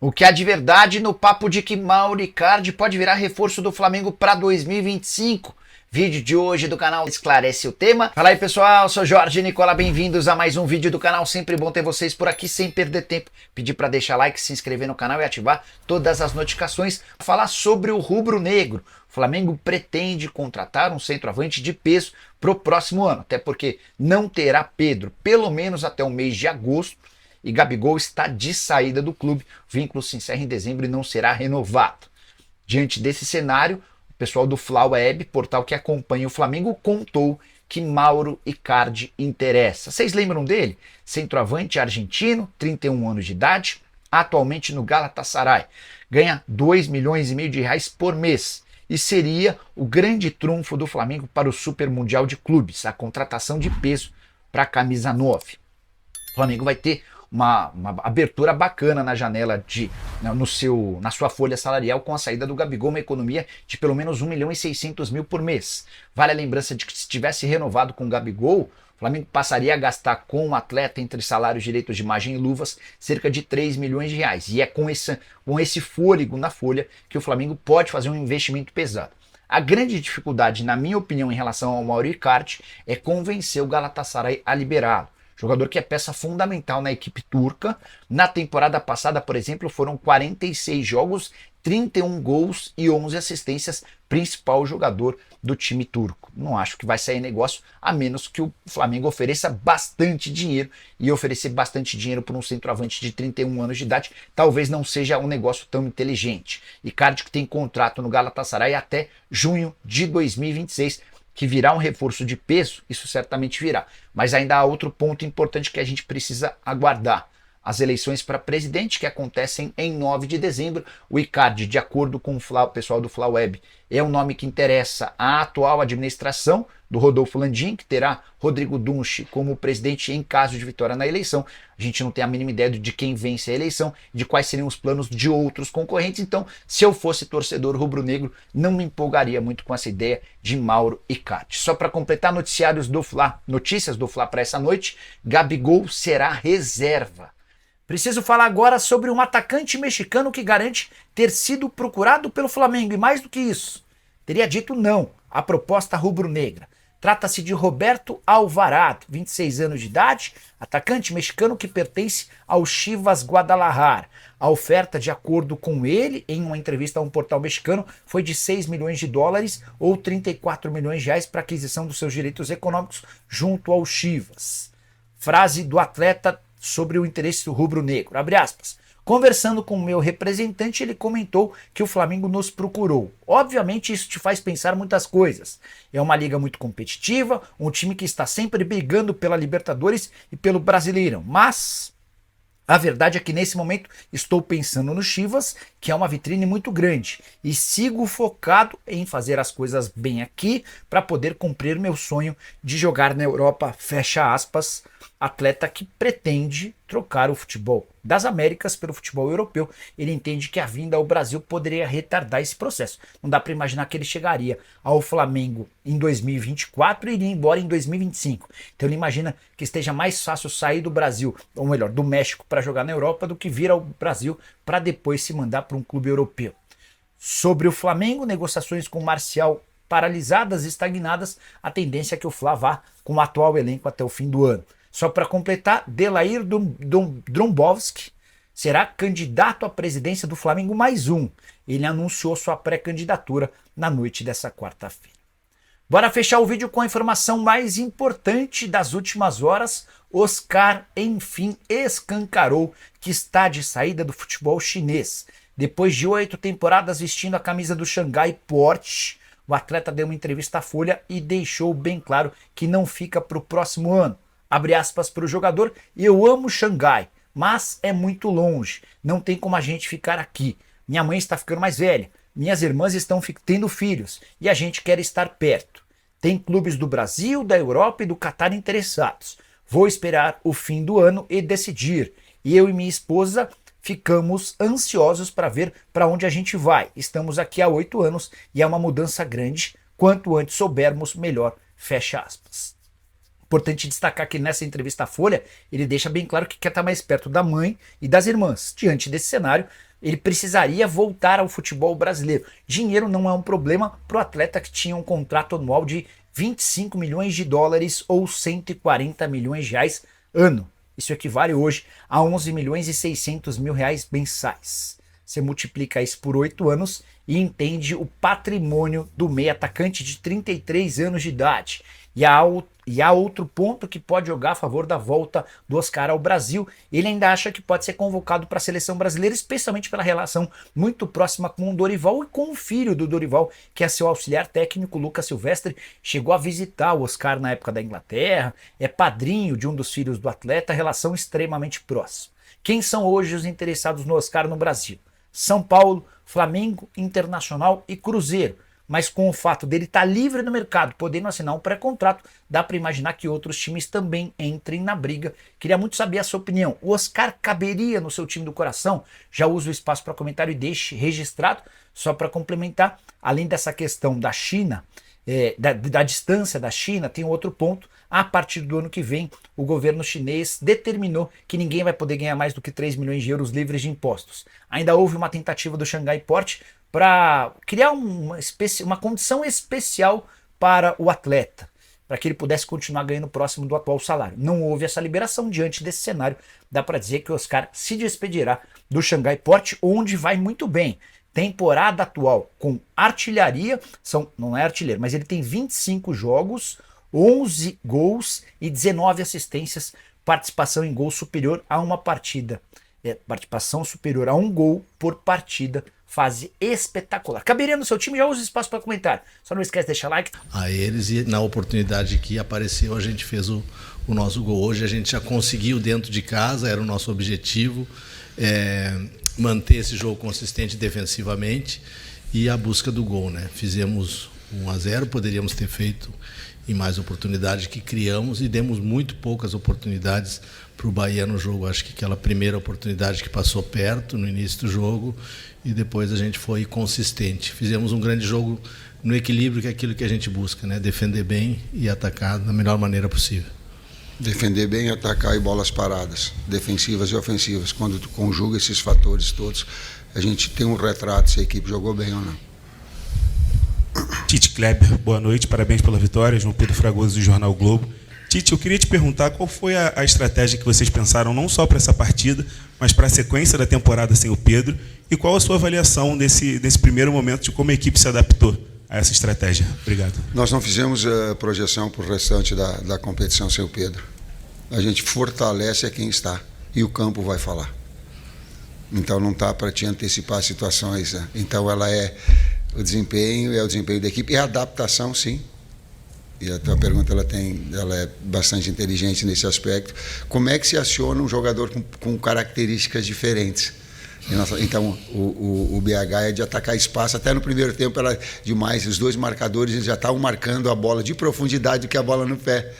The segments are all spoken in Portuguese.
O que há de verdade no papo de que Mauro Icardi pode virar reforço do Flamengo para 2025? Vídeo de hoje do canal esclarece o tema. Fala aí pessoal, sou Jorge Nicola, bem-vindos a mais um vídeo do canal. Sempre bom ter vocês por aqui, sem perder tempo. Pedir para deixar like, se inscrever no canal e ativar todas as notificações. Falar sobre o rubro-negro. O Flamengo pretende contratar um centroavante de peso para o próximo ano, até porque não terá Pedro, pelo menos até o mês de agosto. E Gabigol está de saída do clube. O vínculo se encerra em dezembro e não será renovado. Diante desse cenário, o pessoal do FlaWeb, portal que acompanha o Flamengo, contou que Mauro Icardi interessa. Vocês lembram dele? Centroavante argentino, 31 anos de idade, atualmente no Galatasaray. Ganha 2,5 milhões de reais por mês. E seria o grande trunfo do Flamengo para o Super Mundial de Clubes, a contratação de peso para a camisa 9. O Flamengo vai ter uma abertura bacana na janela na sua folha salarial com a saída do Gabigol, uma economia de pelo menos 1.600.000 por mês. Vale a lembrança de que se tivesse renovado com o Gabigol, o Flamengo passaria a gastar com o atleta, entre salários, direitos de imagem e luvas, cerca de 3 milhões de reais. E é com esse fôlego na folha que o Flamengo pode fazer um investimento pesado. A grande dificuldade, na minha opinião, em relação ao Mauro Icardi é convencer o Galatasaray a liberá-lo. Jogador que é peça fundamental na equipe turca. Na temporada passada, por exemplo, foram 46 jogos, 31 gols e 11 assistências, principal jogador do time turco. Não acho que vai sair negócio, a menos que o Flamengo ofereça bastante dinheiro, e oferecer bastante dinheiro por um centroavante de 31 anos de idade talvez não seja um negócio tão inteligente. Icardi, que tem contrato no Galatasaray até junho de 2026, que virá um reforço de peso, isso certamente virá. Mas ainda há outro ponto importante que a gente precisa aguardar. As eleições para presidente, que acontecem em 9 de dezembro. O Icardi, de acordo com o pessoal do FlaWeb, é um nome que interessa à atual administração do Rodolfo Landim, que terá Rodrigo Dunche como presidente em caso de vitória na eleição. A gente não tem a mínima ideia de quem vence a eleição, de quais seriam os planos de outros concorrentes. Então, se eu fosse torcedor rubro-negro, não me empolgaria muito com essa ideia de Mauro Icardi. Só para completar, notícias do Fla para essa noite: Gabigol será reserva. Preciso falar agora sobre um atacante mexicano que garante ter sido procurado pelo Flamengo, e mais do que isso, teria dito não à proposta rubro-negra. Trata-se de Roberto Alvarado, 26 anos de idade, atacante mexicano que pertence ao Chivas Guadalajara. A oferta, de acordo com ele, em uma entrevista a um portal mexicano, foi de 6 milhões de dólares ou 34 milhões de reais para aquisição dos seus direitos econômicos junto ao Chivas. Frase do atleta sobre o interesse do rubro-negro, abre aspas: conversando com o meu representante, ele comentou que o Flamengo nos procurou. Obviamente isso te faz pensar muitas coisas. É uma liga muito competitiva, um time que está sempre brigando pela Libertadores e pelo Brasileirão, mas a verdade é que nesse momento estou pensando no Chivas, que é uma vitrine muito grande, e sigo focado em fazer as coisas bem aqui para poder cumprir meu sonho de jogar na Europa, fecha aspas. Atleta que pretende trocar o futebol das Américas pelo futebol europeu. Ele entende que a vinda ao Brasil poderia retardar esse processo. Não dá para imaginar que ele chegaria ao Flamengo em 2024 e iria embora em 2025. Então ele imagina que esteja mais fácil sair do Brasil, ou melhor, do México, para jogar na Europa, do que vir ao Brasil para depois se mandar para um clube europeu. Sobre o Flamengo, negociações com o Marcial paralisadas e estagnadas, a tendência é que o Fla vá com o atual elenco até o fim do ano. Só para completar, Delair Drombowski será candidato à presidência do Flamengo mais um. Ele anunciou sua pré-candidatura na noite dessa quarta-feira. Bora fechar o vídeo com a informação mais importante das últimas horas. Oscar, enfim, escancarou que está de saída do futebol chinês. Depois de 8 temporadas vestindo a camisa do Xangai Port, o atleta deu uma entrevista à Folha e deixou bem claro que não fica para o próximo ano. Abre aspas para o jogador: eu amo Xangai, mas é muito longe, não tem como a gente ficar aqui. Minha mãe está ficando mais velha, minhas irmãs estão tendo filhos e a gente quer estar perto. Tem clubes do Brasil, da Europa e do Catar interessados. Vou esperar o fim do ano e decidir. E eu e minha esposa ficamos ansiosos para ver para onde a gente vai. Estamos aqui há 8 anos e é uma mudança grande. Quanto antes soubermos, melhor. Fecha aspas. Importante destacar que nessa entrevista à Folha, ele deixa bem claro que quer estar mais perto da mãe e das irmãs. Diante desse cenário, ele precisaria voltar ao futebol brasileiro. Dinheiro não é um problema para o atleta que tinha um contrato anual de 25 milhões de dólares ou 140 milhões de reais ano. Isso equivale hoje a 11 milhões e 600 mil reais mensais. Você multiplica isso por 8 anos e entende o patrimônio do meio atacante de 33 anos de idade. E há outro ponto que pode jogar a favor da volta do Oscar ao Brasil. Ele ainda acha que pode ser convocado para a seleção brasileira, especialmente pela relação muito próxima com o Dorival e com o filho do Dorival, que é seu auxiliar técnico, Lucas Silvestre. Chegou a visitar o Oscar na época da Inglaterra, é padrinho de um dos filhos do atleta, relação extremamente próxima. Quem são hoje os interessados no Oscar no Brasil? São Paulo, Flamengo, Internacional e Cruzeiro. Mas com o fato dele estar livre no mercado, podendo assinar um pré-contrato, dá para imaginar que outros times também entrem na briga. Queria muito saber a sua opinião. O Oscar caberia no seu time do coração? Já uso o espaço para comentário e deixe registrado. Só para complementar, além dessa questão da China, da distância da China, tem outro ponto. A partir do ano que vem, o governo chinês determinou que ninguém vai poder ganhar mais do que 3 milhões de euros livres de impostos. Ainda houve uma tentativa do Xangai Port para criar uma condição especial para o atleta, para que ele pudesse continuar ganhando próximo do atual salário. Não houve essa liberação. Diante desse cenário, dá para dizer que o Oscar se despedirá do Xangai Port, onde vai muito bem. Temporada atual com artilharia, não é artilheiro, mas ele tem 25 jogos, 11 gols e 19 assistências, participação em gol superior a uma partida. Participação superior a um gol por partida, fase espetacular. Caberia no seu time? Já usa espaço para comentário. Só não esquece de deixar like. A eles, e na oportunidade que apareceu, a gente fez o nosso gol. Hoje a gente já conseguiu dentro de casa, era o nosso objetivo, manter esse jogo consistente defensivamente e a busca do gol, né? Fizemos 1-0, poderíamos ter feito em mais oportunidades que criamos e demos muito poucas oportunidades para o Bahia no jogo. Acho que aquela primeira oportunidade que passou perto no início do jogo e depois a gente foi consistente. Fizemos um grande jogo no equilíbrio, que é aquilo que a gente busca, né? Defender bem e atacar da melhor maneira possível. Defender bem, atacar e bolas paradas, defensivas e ofensivas. Quando tu conjuga esses fatores todos, a gente tem um retrato se a equipe jogou bem ou não. Tite Kleber, boa noite, parabéns pela vitória. João Pedro Fragoso, do Jornal Globo. Tite, eu queria te perguntar qual foi a estratégia que vocês pensaram não só para essa partida, mas para a sequência da temporada sem o Pedro, e qual a sua avaliação desse primeiro momento de como a equipe se adaptou a essa estratégia. Obrigado. Nós não fizemos a projeção para o restante da competição sem o Pedro. A gente fortalece a quem está e o campo vai falar. Então não está para te antecipar situações, né? Então o desempenho é o desempenho da equipe e a adaptação, sim. E a tua pergunta ela é bastante inteligente nesse aspecto. Como é que se aciona um jogador com características diferentes? Então o BH é de atacar espaço. Até no primeiro tempo era demais. Os dois marcadores eles já estavam marcando a bola de profundidade do que a bola no pé.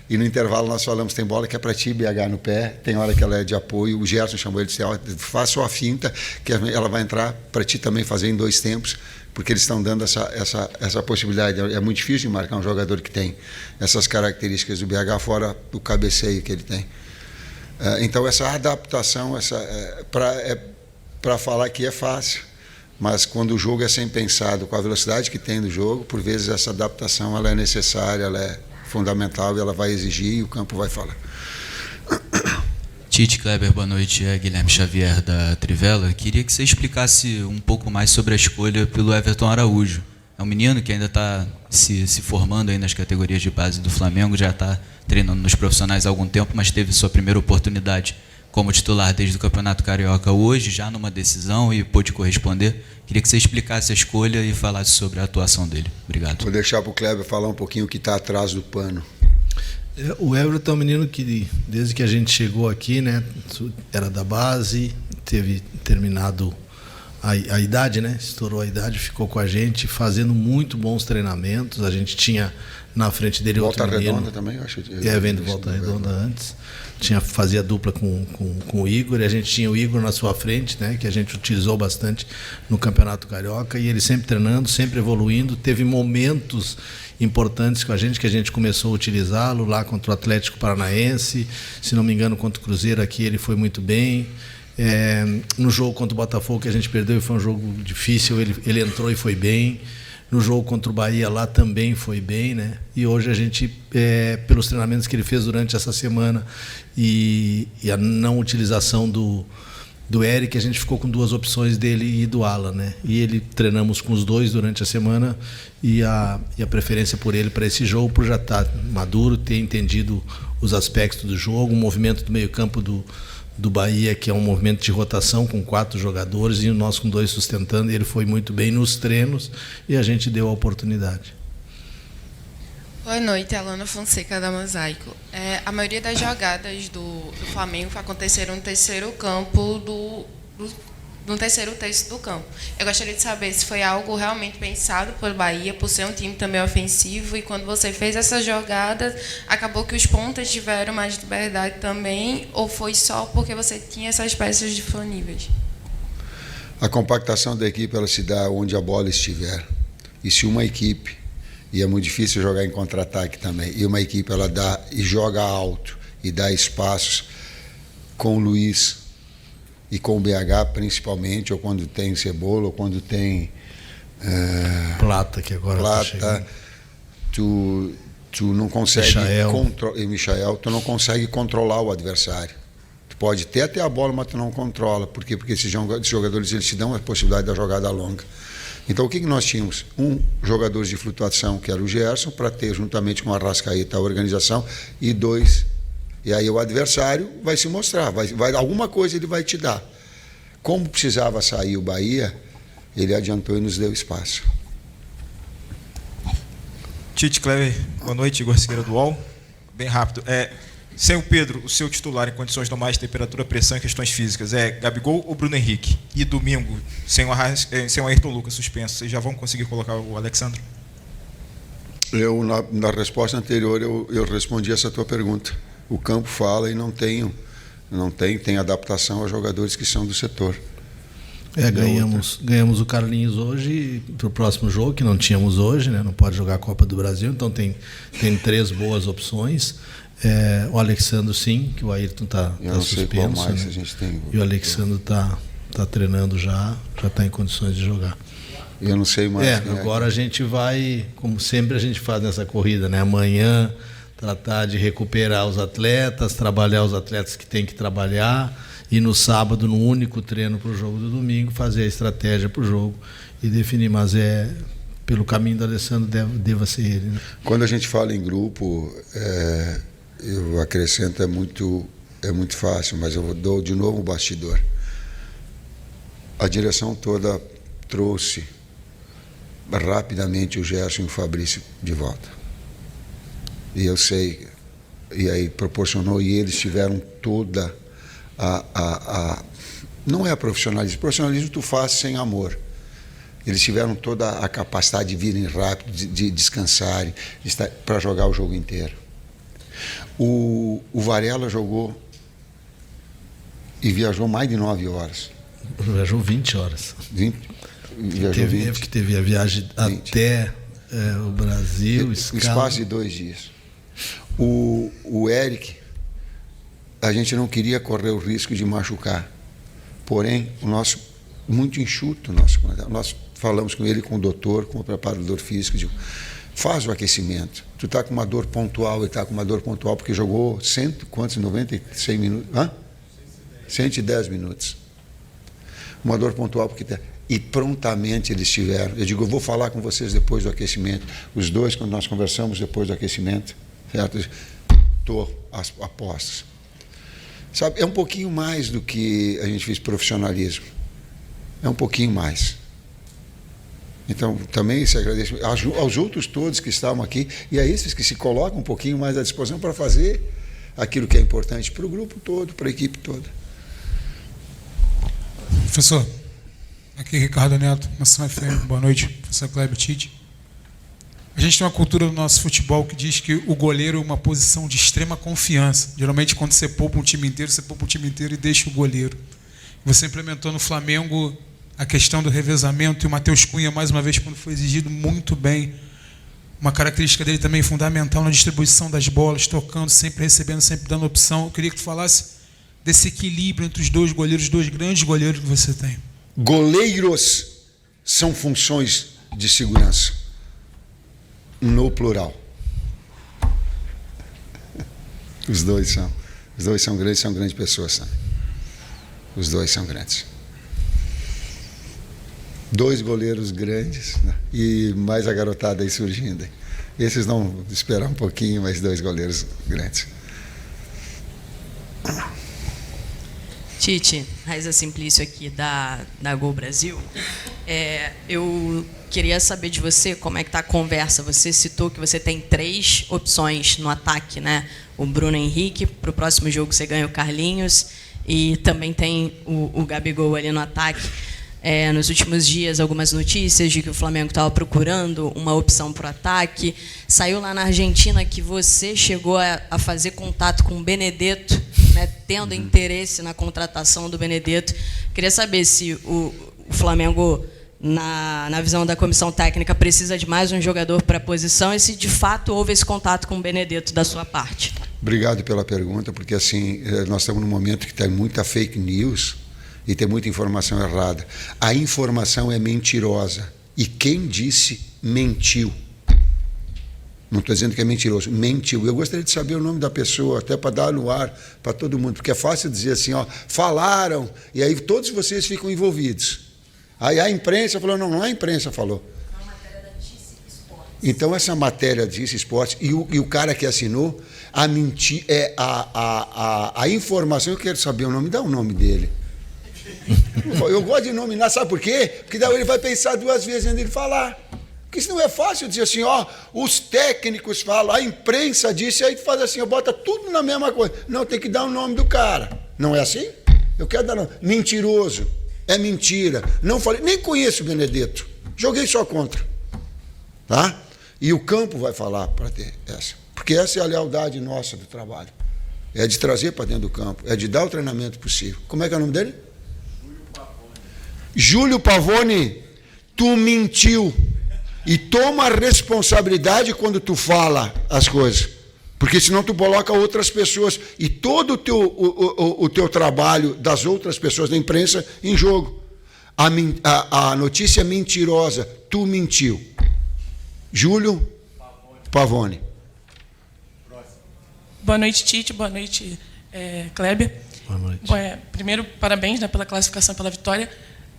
E no intervalo nós falamos, tem bola que é para ti, BH, no pé, tem hora que ela é de apoio. O Gerson chamou ele e disse, faça a finta, que ela vai entrar para ti também fazer em 2 tempos, porque eles estão dando essa possibilidade. É muito difícil de marcar um jogador que tem essas características do BH, fora do cabeceio que ele tem. Então essa adaptação, para falar que é fácil, mas quando o jogo é sem pensado, com a velocidade que tem do jogo, por vezes essa adaptação ela é necessária, ela é fundamental, ela vai exigir e o campo vai falar. Tite Kleber, boa noite. É Guilherme Xavier da Trivela. Queria que você explicasse um pouco mais sobre a escolha pelo Everton Araújo. É um menino que ainda está se formando aí nas categorias de base do Flamengo, já está treinando nos profissionais há algum tempo, mas teve sua primeira oportunidade como titular desde o Campeonato Carioca hoje, já numa decisão, e pôde corresponder. Queria que você explicasse a escolha e falasse sobre a atuação dele. Obrigado. Vou deixar para o Kleber falar um pouquinho o que está atrás do pano. O Everton é um menino que, desde que a gente chegou aqui, né, era da base, teve terminado a idade, né, estourou a idade, ficou com a gente, fazendo muito bons treinamentos. A gente tinha na frente dele outro menino. Volta Redonda também, eu acho. Vem do Volta Redonda antes. Fazia dupla com o Igor, e a gente tinha o Igor na sua frente, né, que a gente utilizou bastante no Campeonato Carioca, e ele sempre treinando, sempre evoluindo. Teve momentos importantes com a gente, que a gente começou a utilizá-lo lá contra o Atlético Paranaense, se não me engano contra o Cruzeiro aqui ele foi muito bem, No jogo contra o Botafogo que a gente perdeu, foi um jogo difícil, ele entrou e foi bem. No jogo contra o Bahia lá também foi bem, né? E hoje a gente, pelos treinamentos que ele fez durante essa semana e a não utilização do Eric, a gente ficou com duas opções dele e do Alan, né? E ele treinamos com os dois durante a semana e a preferência por ele para esse jogo, por já estar maduro, ter entendido os aspectos do jogo, o movimento do meio-campo do Bahia, que é um movimento de rotação com 4 jogadores e nós com 2 sustentando, e ele foi muito bem nos treinos e a gente deu a oportunidade. Boa noite, Alana Fonseca da Mosaico. A maioria das jogadas do Flamengo aconteceram no terceiro campo no terceiro terço do campo. Eu gostaria de saber se foi algo realmente pensado pelo Bahia, por ser um time também ofensivo, e quando você fez essa jogada, acabou que os pontas tiveram mais liberdade também, ou foi só porque você tinha essas peças disponíveis? A compactação da equipe ela se dá onde a bola estiver. E se uma equipe, e é muito difícil jogar em contra-ataque também, e uma equipe ela dá e joga alto e dá espaços com o Luiz e com o BH principalmente, ou quando tem Cebola, ou quando tem Plata, que agora Plata, tu não consegue Michael, tu não consegue controlar o adversário. Tu pode ter até a bola, mas tu não controla. Por quê? Porque esses jogadores eles te dão a possibilidade da jogada longa. Então o que nós tínhamos? Jogador de flutuação, que era o Gerson, para ter juntamente com o Arrascaeta a organização, e 2. E aí o adversário vai se mostrar, alguma coisa ele vai te dar. Como precisava sair o Bahia, ele adiantou e nos deu espaço. Tite, Kleber, boa noite, Igor Siqueira do UOL. Bem rápido. Sem o Pedro, o seu titular em condições normais de temperatura, pressão e questões físicas, Gabigol ou Bruno Henrique? E domingo, sem o Ayrton Lucas suspenso, vocês já vão conseguir colocar o Alexandre? Na resposta anterior, eu respondi essa tua pergunta. O campo fala e tem adaptação aos jogadores que são do setor. Ganhamos o Carlinhos hoje para o próximo jogo, que não tínhamos hoje, né? Não pode jogar a Copa do Brasil, então tem 3 boas opções. O Alexandre, sim, que o Ayrton está suspenso, mais né? a gente tem. E o Alexandre está treinando já está em condições de jogar. Eu não sei mais. Agora a gente vai, como sempre a gente faz nessa corrida, né? Amanhã tratar de recuperar os atletas, trabalhar os atletas que tem que trabalhar, e no sábado, no único treino para o jogo do domingo, fazer a estratégia para o jogo e definir. Mas pelo caminho do Alessandro deva ser ele, né? Quando a gente fala em grupo, eu acrescento, é muito fácil, mas eu dou de novo o bastidor. A direção toda trouxe rapidamente o Gerson e o Fabrício de volta. E eu sei, e aí proporcionou, e eles tiveram toda não é profissionalismo tu faz sem amor. Eles tiveram toda a capacidade de virem rápido, de descansarem, para jogar o jogo inteiro. O Varela jogou e viajou mais de 9 horas. Viajou 20 horas. Teve a viagem 20. Até o Brasil, espaço de 2 dias. O Eric, a gente não queria correr o risco de machucar. Porém, muito enxuto, nós falamos com ele, com o doutor, com o preparador físico, digo, faz o aquecimento. Tu está com uma dor pontual, ele está com uma dor pontual porque jogou 96 minutos? 110 minutos. Uma dor pontual porque e prontamente eles tiveram. Eu digo, eu vou falar com vocês depois do aquecimento. Os dois, quando nós conversamos depois do aquecimento, certo? Estou a postos. Sabe, é um pouquinho mais do que a gente fez profissionalismo. É um pouquinho mais. Então, também se agradece aos outros todos que estavam aqui e a esses que se colocam um pouquinho mais à disposição para fazer aquilo que é importante para o grupo todo, para a equipe toda. Professor, aqui é Ricardo Neto, Nação FM, boa noite, professor Kleber, Tite. A gente tem uma cultura no nosso futebol que diz que o goleiro é uma posição de extrema confiança. Geralmente, quando você poupa um time inteiro, você poupa um time inteiro e deixa o goleiro. Você implementou no Flamengo a questão do revezamento, e o Matheus Cunha, mais uma vez, quando foi exigido, muito bem. Uma característica dele também fundamental na distribuição das bolas, tocando, sempre recebendo, sempre dando opção. Eu queria que tu falasse desse equilíbrio entre os dois goleiros, os dois grandes goleiros que você tem? Goleiros são funções de segurança, no plural. Os dois são grandes pessoas, sabe? Os dois são grandes. 2 goleiros grandes, né? E mais a garotada aí surgindo. Esses vão esperar um pouquinho, mas 2 goleiros grandes. Tite, Raiza Simplício aqui da Gol Brasil. Eu queria saber de você como é que está a conversa. Você citou que você tem 3 opções no ataque, né? O Bruno Henrique, para o próximo jogo você ganha o Carlinhos, e também tem o Gabigol ali no ataque. Nos últimos dias, algumas notícias de que o Flamengo estava procurando uma opção para o ataque. Saiu lá na Argentina que você chegou a fazer contato com o Benedetto, né, tendo interesse na contratação do Benedetto. Queria saber se o Flamengo, na visão da comissão técnica, precisa de mais um jogador para a posição, e se de fato houve esse contato com o Benedetto da sua parte. Obrigado pela pergunta, porque assim, nós estamos num momento que tem muita fake news e tem muita informação errada. A informação é mentirosa, e quem disse mentiu. Não estou dizendo que é mentiroso, mentiu. Eu gostaria de saber o nome da pessoa, até para dar no ar para todo mundo, porque é fácil dizer assim, ó, falaram, e aí todos vocês ficam envolvidos. Aí a imprensa falou, não, a imprensa falou. É uma matéria da Dice Esportes. Então essa matéria Dice Esportes, e o cara que assinou, a informação, eu quero saber o nome, dá o nome dele. Eu gosto de nominar, sabe por quê? Porque daí ele vai pensar 2 vezes antes de ele falar. Porque isso não é fácil dizer assim, ó, os técnicos falam, a imprensa disse, aí tu faz assim, bota tudo na mesma coisa. Não, tem que dar o nome do cara. Não é assim? Eu quero dar nome. Mentiroso. É mentira. Não falei, nem conheço o Benedetto. Joguei só contra. Tá? E o campo vai falar para ter essa. Porque essa é a lealdade nossa do trabalho. É de trazer para dentro do campo. É de dar o treinamento possível. Como é que é o nome dele? Júlio Pavone, tu mentiu. E toma a responsabilidade quando tu fala as coisas. Porque senão tu coloca outras pessoas e todo o teu trabalho das outras pessoas da imprensa em jogo. A notícia é mentirosa. Tu mentiu. Júlio Pavone. Boa noite, Tite. Boa noite, Kleber. Boa noite. Primeiro, parabéns, né, pela classificação, pela vitória.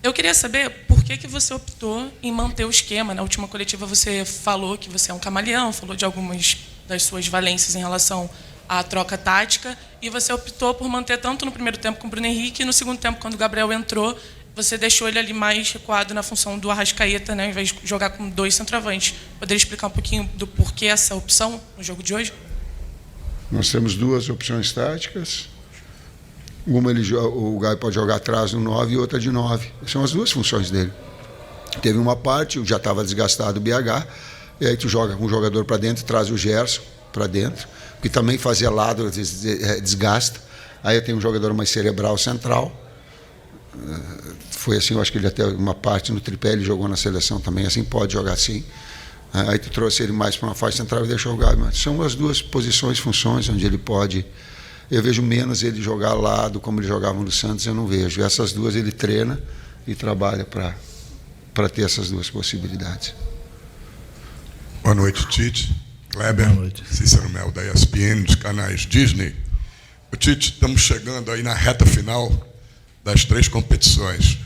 Eu queria saber por que você optou em manter o esquema. Na última coletiva você falou que você é um camaleão, falou de algumas das suas valências em relação à troca tática, e você optou por manter tanto no primeiro tempo com o Bruno Henrique, e no segundo tempo, quando o Gabriel entrou, você deixou ele ali mais recuado na função do Arrascaeta, né, ao invés de jogar com 2 centroavantes. Poderia explicar um pouquinho do porquê essa opção no jogo de hoje? Nós temos 2 opções táticas. Uma o Gabi pode jogar atrás no 9 e outra de 9. São as 2 funções dele. Teve uma parte, já estava desgastado o BH, e aí tu joga com um jogador para dentro, traz o Gerson para dentro, que também fazia lado, desgasta. Aí eu tenho um jogador mais cerebral central. Foi assim, eu acho que ele até uma parte no tripé, ele jogou na seleção também, assim pode jogar assim. Aí tu trouxe ele mais para uma faixa central e deixou o Gabi. São as 2 posições, funções, onde ele pode... Eu vejo menos ele jogar lado, como ele jogava no Santos, eu não vejo. Essas 2 ele treina e trabalha para ter essas 2 possibilidades. Boa noite, Tite. Kleber, boa noite. Cícero Mel, da ESPN, dos canais Disney. Tite, estamos chegando aí na reta final das 3 competições.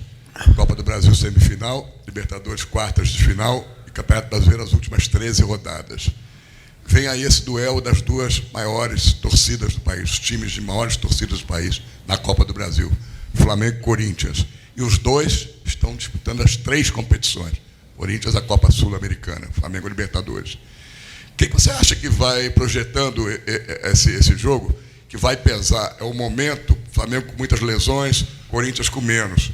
Copa do Brasil semifinal, Libertadores quartas de final e Campeonato Brasileiro as últimas 13 rodadas. Vem aí esse duelo das 2 maiores torcidas do país, os times de maiores torcidas do país na Copa do Brasil, Flamengo e Corinthians. E os 2 estão disputando as 3 competições. Corinthians, a Copa Sul-Americana, Flamengo e Libertadores. O que você acha que vai projetando esse jogo, que vai pesar? É o momento, Flamengo com muitas lesões, Corinthians com menos.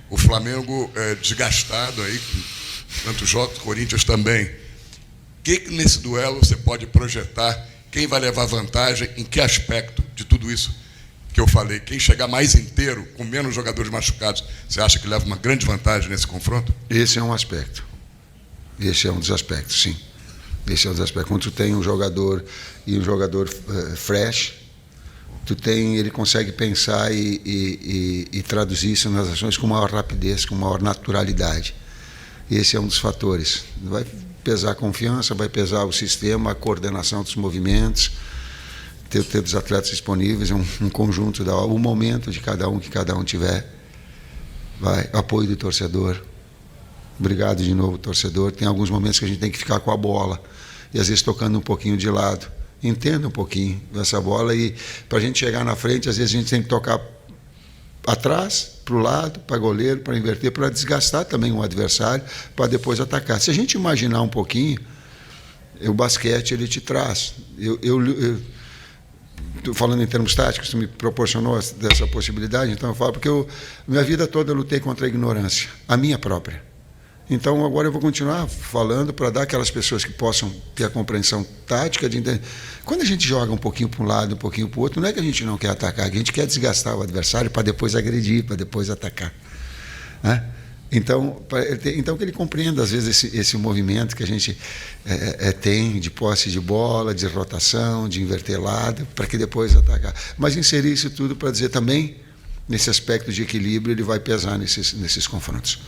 O Flamengo desgastado aí, com tantos jogos, Corinthians também. O que nesse duelo você pode projetar? Quem vai levar vantagem? Em que aspecto de tudo isso que eu falei? Quem chegar mais inteiro, com menos jogadores machucados, você acha que leva uma grande vantagem nesse confronto? Esse é um aspecto. Esse é um dos aspectos, sim. Esse é um dos aspectos. Quando tu tem um jogador e um jogador fresh, ele consegue pensar e traduzir isso nas ações com maior rapidez, com maior naturalidade. Esse é um dos fatores. Vai pesar a confiança, vai pesar o sistema, a coordenação dos movimentos, ter dos atletas disponíveis, um conjunto, o momento de cada um que cada um tiver. Apoio do torcedor. Obrigado de novo, torcedor. Tem alguns momentos que a gente tem que ficar com a bola e às vezes tocando um pouquinho de lado. Entenda um pouquinho essa bola e para a gente chegar na frente, às vezes a gente tem que tocar atrás, para o lado, para goleiro, para inverter, para desgastar também um adversário, para depois atacar. Se a gente imaginar um pouquinho, o basquete ele te traz. Eu falando em termos táticos, tu me proporcionou dessa possibilidade, então eu falo porque minha vida toda eu lutei contra a ignorância, a minha própria. Então agora eu vou continuar falando para dar aquelas pessoas que possam ter a compreensão tática de entender. Quando a gente joga um pouquinho para um lado, um pouquinho para o outro, não é que a gente não quer atacar, que a gente quer desgastar o adversário para depois agredir, para depois atacar, né? Então que ele compreenda às vezes esse movimento que a gente tem de posse de bola, de rotação, de inverter lado, para que depois atacar. Mas inserir isso tudo para dizer também, nesse aspecto de equilíbrio, ele vai pesar nesses confrontos.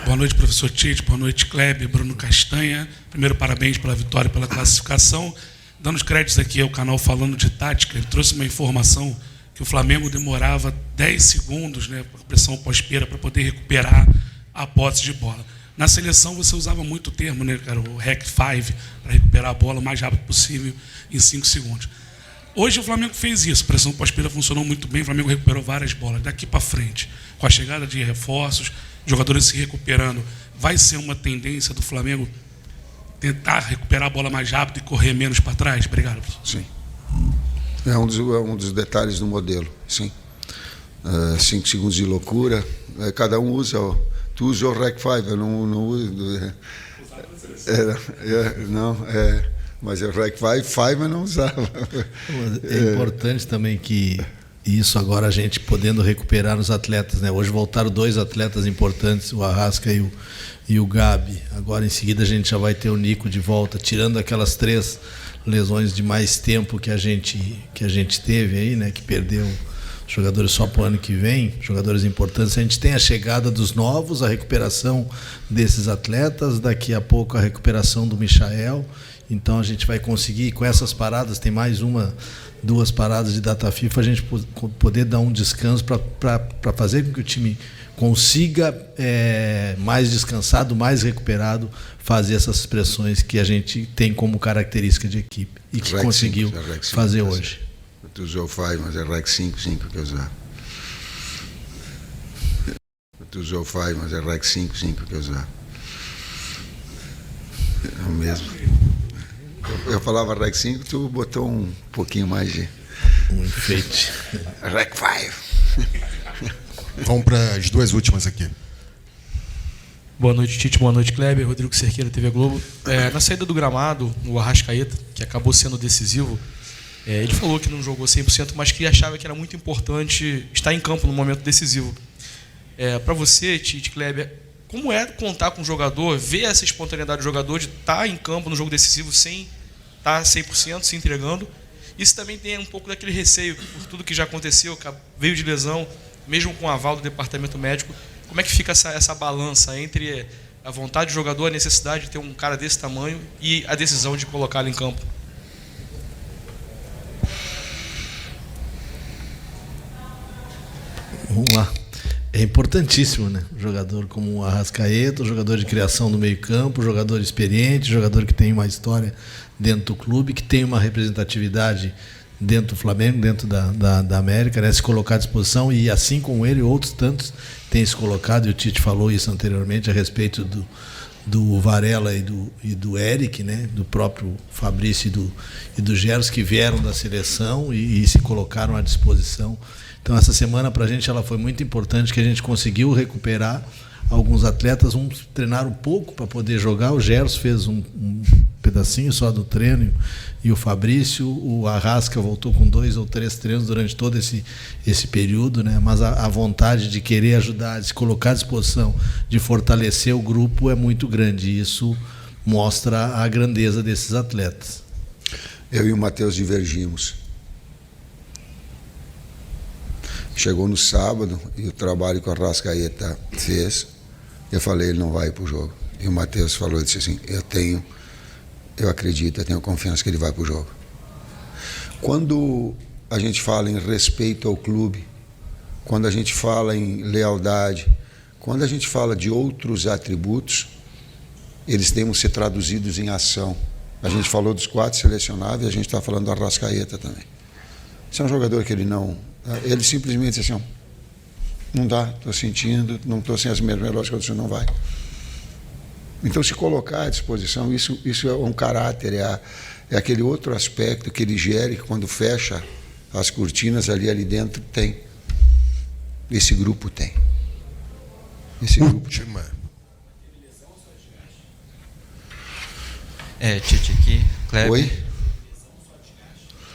Boa noite, professor Tite. Boa noite, Kleber, Bruno Castanha. Primeiro, parabéns pela vitória e pela classificação. Dando os créditos aqui ao canal Falando de Tática, ele trouxe uma informação que o Flamengo demorava 10 segundos, né, por pressão pós-perda, para poder recuperar a posse de bola. Na seleção, você usava muito o termo, né, cara, o Hack 5, para recuperar a bola o mais rápido possível, em 5 segundos. Hoje o Flamengo fez isso, a pressão pós-perda funcionou muito bem, o Flamengo recuperou várias bolas. Daqui para frente, com a chegada de reforços, jogadores se recuperando, vai ser uma tendência do Flamengo tentar recuperar a bola mais rápido e correr menos para trás? Obrigado, professor. Sim. É um dos detalhes do modelo, sim. 5 segundos de loucura, cada um usa. Tu usa o Rec 5, eu não uso. Mas o Rec 5 eu não usava. É importante também que isso agora a gente podendo recuperar os atletas, né? Hoje voltaram 2 atletas importantes, o Arrasca e o Gabi. Agora em seguida a gente já vai ter o Nico de volta, tirando aquelas 3 lesões de mais tempo que a gente teve aí, né? Que perdeu jogadores só para o ano que vem, jogadores importantes. A gente tem a chegada dos novos, a recuperação desses atletas, daqui a pouco a recuperação do Michael. Então a gente vai conseguir, com essas paradas, tem mais 2 paradas de data FIFA, a gente poder dar um descanso para fazer com que o time consiga, mais descansado, mais recuperado, fazer essas pressões que a gente tem como característica de equipe e que conseguiu fazer hoje. Tu usou o 5, mas é Rec 5 que eu usava. Tu usou o 5, mas é Rec 5 que eu usava. É o mesmo. Eu falava Rec 5, tu botou um pouquinho mais de... Um enfeite. Rec 5. Vamos para as 2 últimas aqui. Boa noite, Tite. Boa noite, Kleber. Rodrigo Cerqueira, TV Globo. Na saída do gramado, o Arrascaeta, que acabou sendo decisivo, ele falou que não jogou 100%, mas que achava que era muito importante estar em campo no momento decisivo. Para você, Tite, Kleber, como é contar com o jogador, ver essa espontaneidade do jogador de estar em campo no jogo decisivo sem estar 100%, se entregando? Isso também tem um pouco daquele receio por tudo que já aconteceu, veio de lesão, mesmo com o aval do departamento médico. Como é que fica essa balança entre a vontade do jogador, a necessidade de ter um cara desse tamanho e a decisão de colocá-lo em campo? Vamos lá. É importantíssimo, né? Um jogador como o Arrascaeta, um jogador de criação do meio-campo, um jogador experiente, um jogador que tem uma história dentro do clube, que tem uma representatividade dentro do Flamengo, dentro da América, né? Se colocar à disposição, e assim como ele, outros tantos têm se colocado, e o Tite falou isso anteriormente a respeito do Varela e do Eric, né? Do próprio Fabrício e do Geros, que vieram da seleção e se colocaram à disposição. Então essa semana para a gente ela foi muito importante, que a gente conseguiu recuperar alguns atletas, uns treinaram um pouco para poder jogar, o Geros fez um pedacinho só do treino, e o Fabrício, o Arrasca voltou com 2 ou 3 treinos durante todo esse período, né? Mas a vontade de querer ajudar, de se colocar à disposição, de fortalecer o grupo é muito grande, e isso mostra a grandeza desses atletas. Eu e o Matheus divergimos. Chegou no sábado e o trabalho que o Arrascaeta fez, eu falei, ele não vai para o jogo. E o Matheus falou, disse assim, eu acredito, eu tenho confiança que ele vai para o jogo. Quando a gente fala em respeito ao clube, quando a gente fala em lealdade, quando a gente fala de outros atributos, eles têm que ser traduzidos em ação. A gente falou dos 4 selecionáveis, a gente está falando do Arrascaeta também. Esse é um jogador que ele simplesmente assim, não dá, estou sentindo, não estou sem as melhores condições, não vai. Então, se colocar à disposição, isso é um caráter, é aquele outro aspecto que ele gera, que quando fecha as cortinas ali dentro tem. Esse grupo tem. Última. Tite aqui, Kleber. Oi?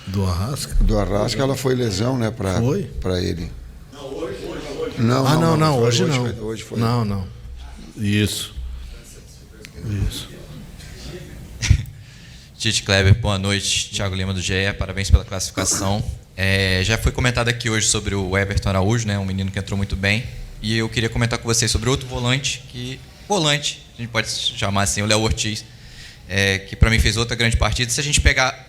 Do Arrasca? Do Arrasca, ela foi lesão, né, para ele. Não, hoje não. Hoje foi. Não. Isso. Tite, Kleber, boa noite. Thiago Lima do GE, parabéns pela classificação. Já foi comentado aqui hoje sobre o Everton Araújo, né, um menino que entrou muito bem. E eu queria comentar com vocês sobre outro volante, a gente pode chamar assim, o Léo Ortiz, que para mim fez outra grande partida. Se a gente pegar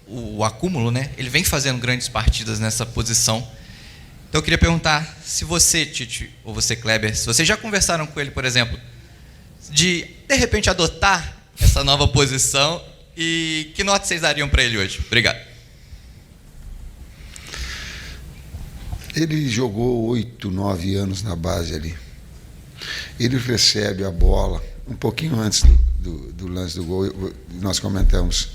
o acúmulo, né, ele vem fazendo grandes partidas nessa posição. Então eu queria perguntar se você, Tite, ou você, Kleber, se vocês já conversaram com ele, por exemplo, de repente adotar essa nova posição, e que nota vocês dariam para ele hoje? Obrigado. Ele jogou 8, 9 anos na base ali. Ele recebe a bola um pouquinho antes do lance do gol. Nós comentamos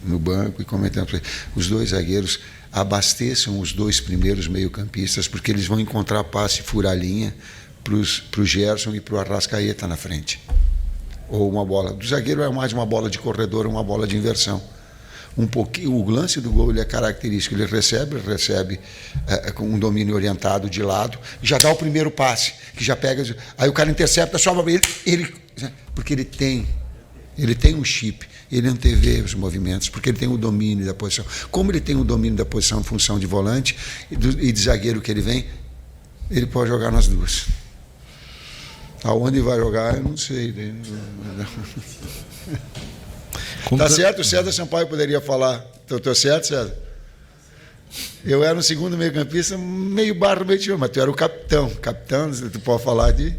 no banco e comentamos, os 2 zagueiros abasteçam os 2 primeiros meio-campistas, porque eles vão encontrar passe furar-linha para o Gerson e para o Arrascaeta na frente. Ou uma bola. Do zagueiro é mais uma bola de corredor, uma bola de inversão. O lance do gol ele é característico. Ele recebe com um domínio orientado de lado, e já dá o primeiro passe, que já pega. Aí o cara intercepta, sobra ele porque ele tem um chip, ele antevê os movimentos, porque ele tem o domínio da posição. Como ele tem o domínio da posição em função de volante e de zagueiro que ele vem, ele pode jogar nas duas. Aonde vai jogar, eu não sei. Tá certo? O César Sampaio poderia falar. Estou certo, César? Eu era um segundo meio-campista, meio barro, meio tio, mas tu era o capitão. Capitão, tu pode falar de...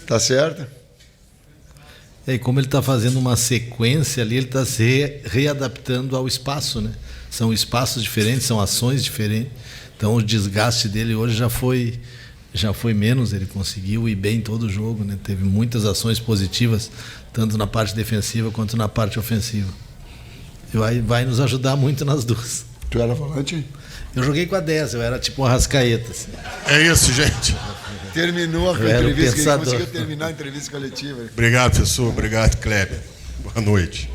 Tá certo? E como ele está fazendo uma sequência ali, ele está se readaptando ao espaço, né? São espaços diferentes, são ações diferentes. Então o desgaste dele hoje já foi menos, ele conseguiu ir bem todo o jogo, né? Teve muitas ações positivas, tanto na parte defensiva quanto na parte ofensiva. E vai nos ajudar muito nas duas. Tu era volante? Eu joguei com a 10, eu era tipo um Arrascaeta. Assim. É isso, gente. Terminou a entrevista, ele conseguiu terminar a entrevista coletiva. Obrigado, professor. Obrigado, Kleber. Boa noite.